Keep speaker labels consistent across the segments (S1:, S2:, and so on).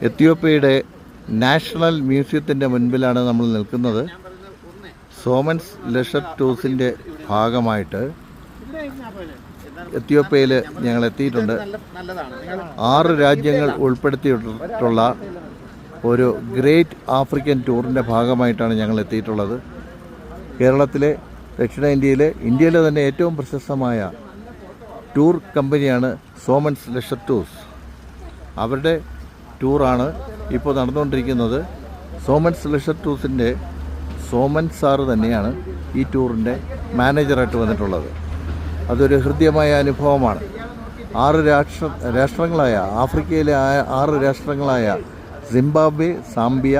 S1: എത്യോപ്യയുടെ national മ്യൂസിയത്തിൻ്റെ മുൻപിലാണ് നമ്മൾ നിൽക്കുന്നത്. Soman's leisure ടൂർസിൻ്റെ ഭാഗമായിട്ട് എത്യോപ്യയിൽ ഞങ്ങൾ എത്തിയിട്ടുണ്ട്. 6 രാജ്യങ്ങൾ ഉൾപ്പെടുത്തിയിട്ടുള്ള ഒരു ഗ്രേറ്റ് ആഫ്രിക്കൻ ടൂറിൻ്റെ ഭാഗമായിട്ടാണ് ഞങ്ങൾ എത്തിയിട്ടുള്ളത്. കേരളത്തിലെ ദക്ഷിണേന്ത്യയിലെ ഇന്ത്യയിലെ തന്നെ ഏറ്റവും പ്രശസ്തമായ ടൂർ കമ്പനിയാണ് സോമൻസ് ലെഷർ ടൂർസ്. അവരുടെ ടൂറാണ് ഇപ്പോൾ നടന്നുകൊണ്ടിരിക്കുന്നത്. സോമൻസ് ലെഷർ ടൂർസിൻ്റെ സോമൻ സാറ് തന്നെയാണ് ഈ ടൂറിൻ്റെ മാനേജറായിട്ട് വന്നിട്ടുള്ളത്. അതൊരു ഹൃദ്യമായ അനുഭവമാണ്. 6 രാഷ്ട്രങ്ങളായ ആഫ്രിക്കയിലെ 6 രാഷ്ട്രങ്ങളായ സിംബാബ്വെ, സാംബിയ,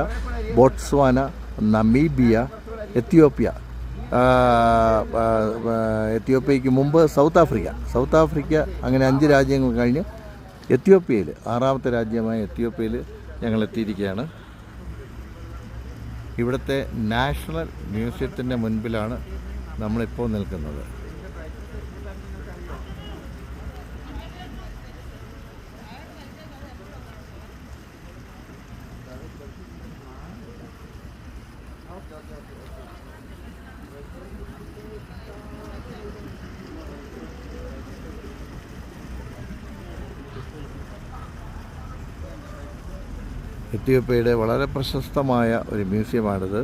S1: ബോട്സ്വാന, നമീബിയ, എത്യോപ്യയ്ക്ക് മുമ്പ് സൗത്ത് ആഫ്രിക്ക അങ്ങനെ 5 രാജ്യങ്ങൾ കഴിഞ്ഞ് എത്യോപ്യയിൽ 6ാമത്തെ രാജ്യമായ എത്യോപ്യയിൽ ഞങ്ങൾ എത്തിയിരിക്കുകയാണ്. ഇവിടുത്തെ നാഷണൽ മ്യൂസിയത്തിൻ്റെ മുൻപിലാണ് നമ്മളിപ്പോൾ നിൽക്കുന്നത്. എത്യോപ്യയുടെ വളരെ പ്രശസ്തമായ ഒരു മ്യൂസിയമാണിത്.